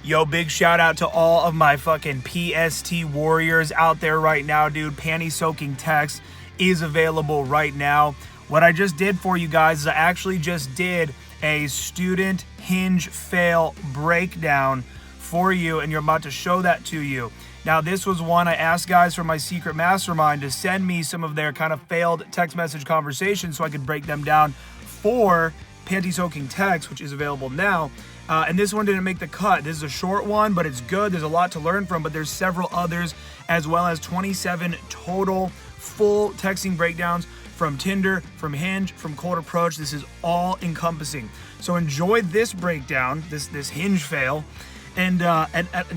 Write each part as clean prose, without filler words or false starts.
Yo, big shout out to all of my fucking PST warriors out there right now, dude. Panty Soaking Texts is available right now. What I just did for you guys is I actually just did a student Hinge fail breakdown for you, and you're about to show that to you. Now, this was one I asked guys from my secret mastermind to send me some of their kind of failed text message conversations so I could break them down for Panty Soaking Texts, which is available now. And this one didn't make the cut. This is a short one, but it's good. There's a lot to learn from, but there's several others, as well as 27 total full texting breakdowns from Tinder, from Hinge, from Cold Approach. This is all encompassing. So enjoy this breakdown, this Hinge fail. And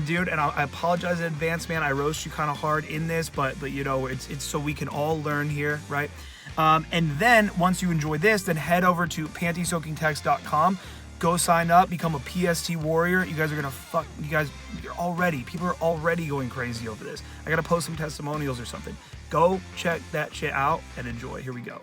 dude, and I apologize in advance, man. I roast you kind of hard in this, but you know, it's so we can all learn here, right? And then once you enjoy this, then head over to pantysoakingtext.com. Go sign up, become a PST warrior. You guys are gonna people are already going crazy over this. I gotta post some testimonials or something. Go check that shit out and enjoy. Here we go.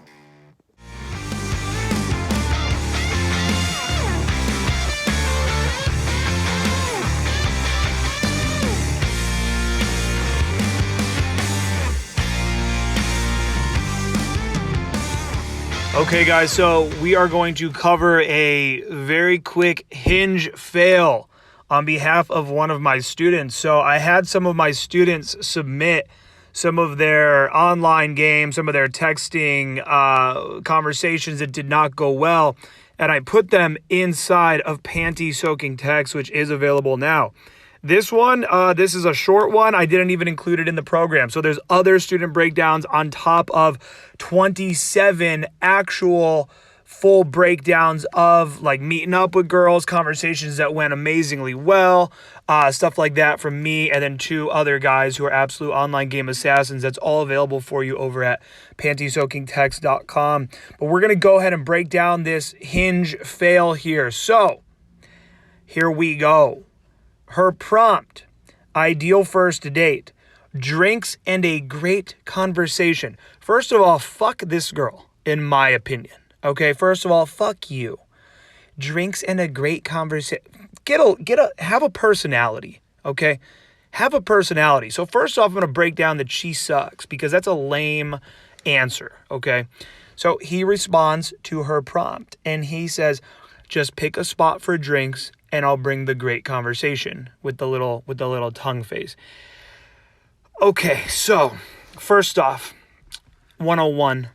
Okay, guys, so we are going to cover a very quick Hinge fail on behalf of one of my students. So I had some of my students submit some of their online games, some of their texting conversations that did not go well, and I put them inside of Panty Soaking Texts, which is available now. This one, this is a short one. I didn't even include it in the program. So there's other student breakdowns on top of 27 actual full breakdowns of like meeting up with girls, conversations that went amazingly well, stuff like that from me, and then 2 other guys who are absolute online game assassins. That's all available for you over at pantysoakingtext.com. But we're going to go ahead and break down this Hinge fail here. So here we go. Her prompt: ideal first date, drinks and a great conversation. First of all, fuck this girl, in my opinion. Okay, first of all, fuck you. Drinks and a great conversation. Have a personality, okay? Have a personality. So first off, I'm going to break down that she sucks, because that's a lame answer, okay? So he responds to her prompt, and he says, just pick a spot for drinks and I'll bring the great conversation, with the little tongue face. Okay, so first off, 101.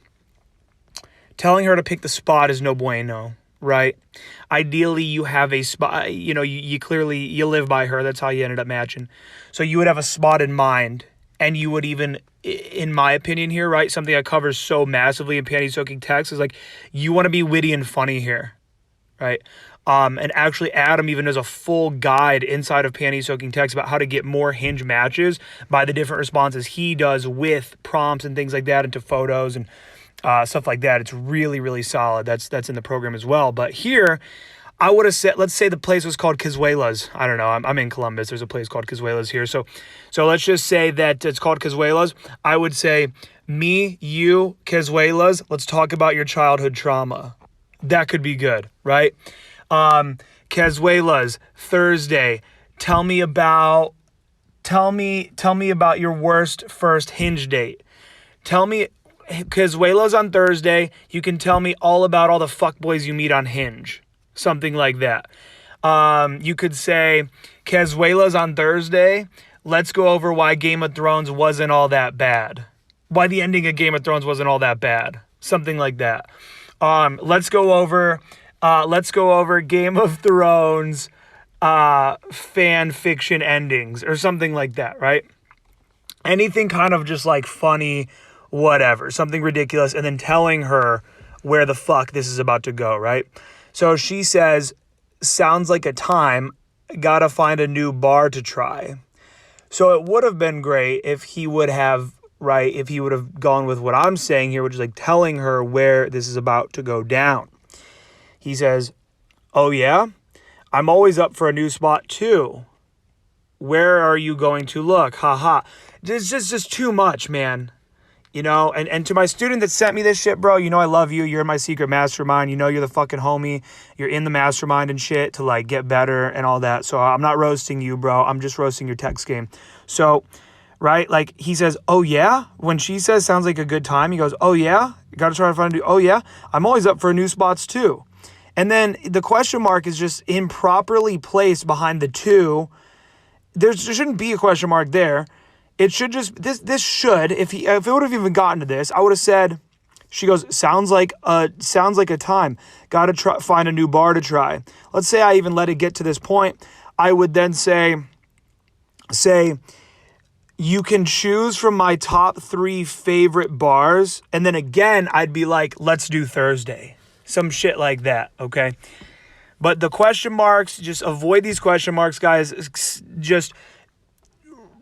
Telling her to pick the spot is no bueno, right? Ideally, you have a spot, you clearly, you live by her. That's how you ended up matching. So you would have a spot in mind, and you would even, in my opinion here, right, something I cover so massively in Panty Soaking Texts is like, you want to be witty and funny here, right? And actually Adam even does a full guide inside of Panty Soaking Texts about how to get more Hinge matches by the different responses he does with prompts and things like that into photos and stuff like that. It's really, really solid. That's in the program as well. But here, I would have said, let's say the place was called Cazuela's. I don't know. I'm in Columbus. There's a place called Cazuela's here. So let's just say that it's called Cazuela's. I would say, me, you, Cazuela's, let's talk about your childhood trauma. That could be good, right? Cazuela's, Thursday. Tell me about your worst first Hinge date. Tell me, Cazuela's on Thursday. You can tell me all about all the fuckboys you meet on Hinge. Something like that. You could say, Cazuela's on Thursday. Let's go over why Game of Thrones wasn't all that bad. Why the ending of Game of Thrones wasn't all that bad. Something like that. Let's go over Game of Thrones fan fiction endings or something like that, right? Anything kind of just like funny, whatever, something ridiculous, and then telling her where the fuck this is about to go, right? So she says, sounds like a time, gotta find a new bar to try. So it would have been great if he would have gone with what I'm saying here, which is like telling her where this is about to go down. He says, oh yeah, I'm always up for a new spot too. Where are you going to look? Ha ha. It's just too much, man. You know, and to my student that sent me this shit, bro, you know I love you. You're in my secret mastermind. You know you're the fucking homie. You're in the mastermind and shit to like get better and all that. So I'm not roasting you, bro. I'm just roasting your text game. So, right, like he says, oh yeah? When she says sounds like a good time, he goes, oh yeah? You gotta try to find a new, oh yeah? I'm always up for new spots too. And then the question mark is just improperly placed behind the two. There shouldn't be a question mark there. It should just, this should, if it would have even gotten to this, I would have said, she goes, sounds like a time. Gotta find a new bar to try. Let's say I even let it get to this point. I would then say, you can choose from my top 3 favorite bars. And then again, I'd be like, let's do Thursday. Some shit like that, okay? But the question marks, just avoid these question marks, guys. Just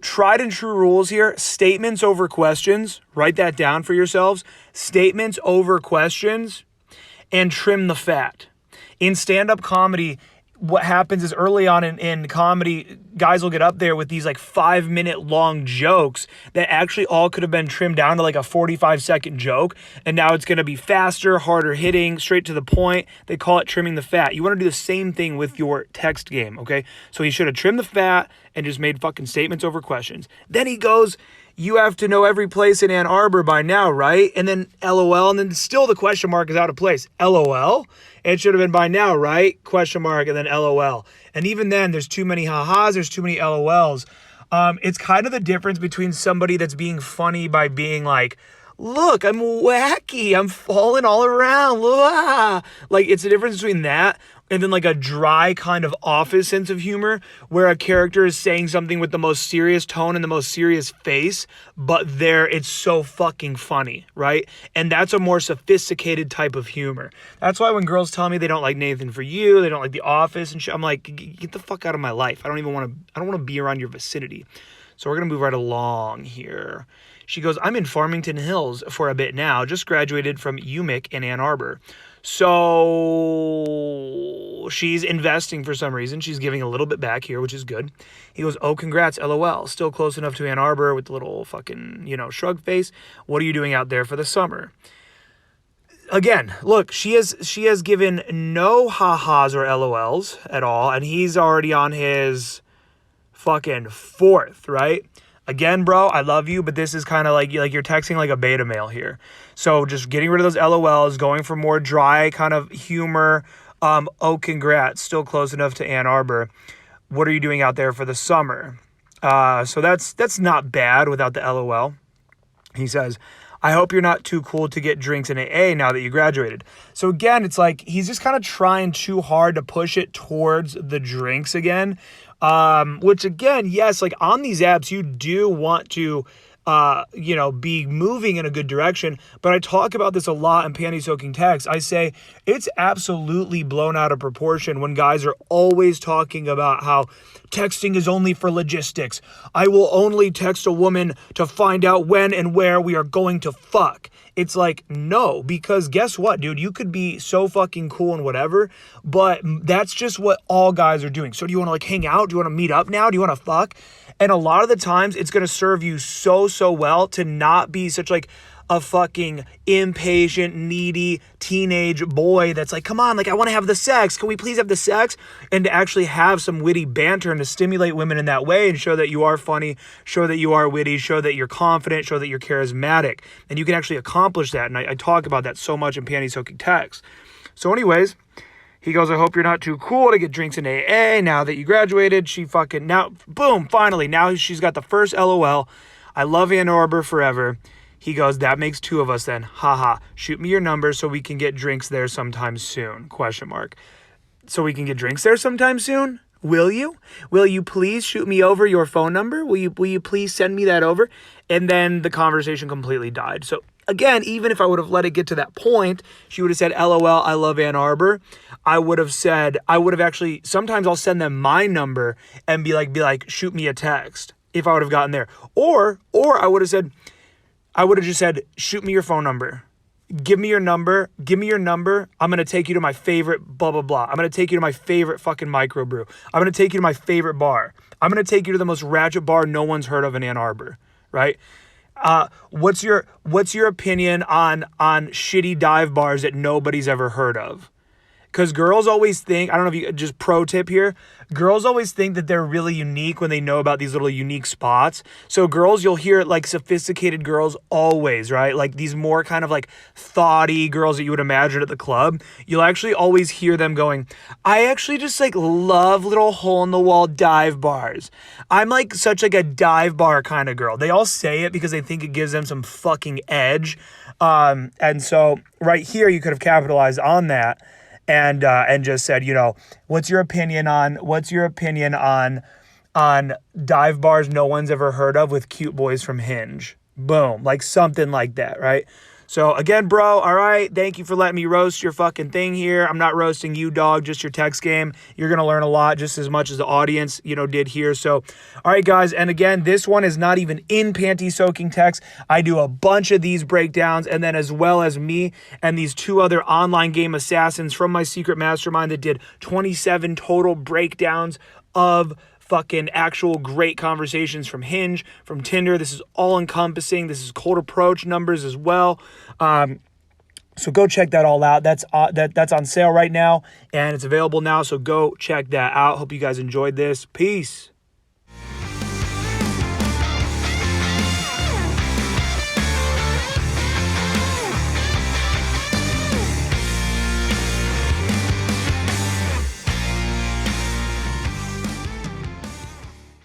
tried and true rules here. Statements over questions. Write that down for yourselves. Statements over questions, and trim the fat. In stand-up comedy, what happens is early on in comedy, guys will get up there with these like 5-minute long jokes that actually all could have been trimmed down to like a 45-second joke. And now it's going to be faster, harder hitting, straight to the point. They call it trimming the fat. You want to do the same thing with your text game, okay? So he should have trimmed the fat and just made fucking statements over questions. Then he goes, you have to know every place in Ann Arbor by now, right? And then LOL, and then still the question mark is out of place. LOL? It should have been by now, right? Question mark, and then LOL. And even then, there's too many ha-has, there's too many LOLs. It's kind of the difference between somebody that's being funny by being like, look, I'm wacky, I'm falling all around. Ah. Like, it's the difference between that and then like a dry kind of office sense of humor where a character is saying something with the most serious tone and the most serious face, but it's so fucking funny, right? And that's a more sophisticated type of humor. That's why when girls tell me they don't like Nathan For You, they don't like The Office and shit, I'm like, get the fuck out of my life. I don't want to be around your vicinity. So we're going to move right along here. She goes, I'm in Farmington Hills for a bit now, just graduated from UMIC in Ann Arbor. So she's investing for some reason. She's giving a little bit back here, which is good. He goes, oh, congrats, LOL. Still close enough to Ann Arbor with the little fucking, shrug face. What are you doing out there for the summer? Again, look, she has given no ha-has or LOLs at all, and he's already on his fucking 4th, right? Again, bro, I love you, but this is kind of like you're texting like a beta male here. So just getting rid of those LOLs, going for more dry kind of humor. Oh, congrats, still close enough to Ann Arbor. What are you doing out there for the summer? So that's not bad without the LOL. He says, I hope you're not too cool to get drinks in AA now that you graduated. So again, it's like he's just kind of trying too hard to push it towards the drinks again. Which again, yes, like on these apps, you do want to, be moving in a good direction. But I talk about this a lot in Panty Soaking Texts. I say it's absolutely blown out of proportion when guys are always talking about how texting is only for logistics. I will only text a woman to find out when and where we are going to fuck. It's like, no, because guess what, dude? You could be so fucking cool and whatever, but that's just what all guys are doing. So do you want to like hang out? Do you want to meet up now? Do you want to fuck? And a lot of the times it's going to serve you so well to not be such like a fucking impatient, needy teenage boy that's like, come on, like I want to have the sex. Can we please have the sex? And to actually have some witty banter and to stimulate women in that way and show that you are funny, show that you are witty, show that you're confident, show that you're charismatic. And you can actually accomplish that. And I talk about that so much in Panty Soaking Texts. So anyways, he goes, I hope you're not too cool to get drinks in AA now that you graduated. She fucking, now, boom, finally, now she's got the first LOL. I love Ann Arbor forever. He goes, that makes 2 of us then. Haha. Shoot me your number so we can get drinks there sometime soon. ? So we can get drinks there sometime soon? Will you? Will you please shoot me over your phone number? Will you please send me that over? And then the conversation completely died. So again, even if I would have let it get to that point, she would have said, LOL, I love Ann Arbor. I would have actually, sometimes I'll send them my number and be like, shoot me a text if I would have gotten there. Or I would have just said, shoot me your phone number. Give me your number. I'm going to take you to my favorite blah, blah, blah. I'm going to take you to my favorite fucking microbrew. I'm going to take you to my favorite bar. I'm going to take you to the most ratchet bar no one's heard of in Ann Arbor, right? What's your opinion on shitty dive bars that nobody's ever heard of? Because girls always think, I don't know if you, just pro tip here, girls always think that they're really unique when they know about these little unique spots. So girls, you'll hear it, like sophisticated girls always, right? Like these more kind of like thoughty girls that you would imagine at the club. You'll actually always hear them going, I actually just like love little hole in the wall dive bars. I'm like such like a dive bar kind of girl. They all say it because they think it gives them some fucking edge. And so right here, you could have capitalized on that. And just said, you know, what's your opinion on dive bars no one's ever heard of with cute boys from Hinge? Boom, like something like that, right? So again, bro, all right, thank you for letting me roast your fucking thing here. I'm not roasting you, dog, just your text game. You're going to learn a lot just as much as the audience, you know, did here. So, all right, guys, and again, this one is not even in Panty Soaking Texts. I do a bunch of these breakdowns, and then as well as me and these two other online game assassins from my secret mastermind that did 27 total breakdowns of fucking actual great conversations from Hinge, from Tinder. This is all encompassing. This is cold approach numbers as well. So go check that all out. That's on sale right now, and it's available now. So go check that out. Hope you guys enjoyed this. Peace.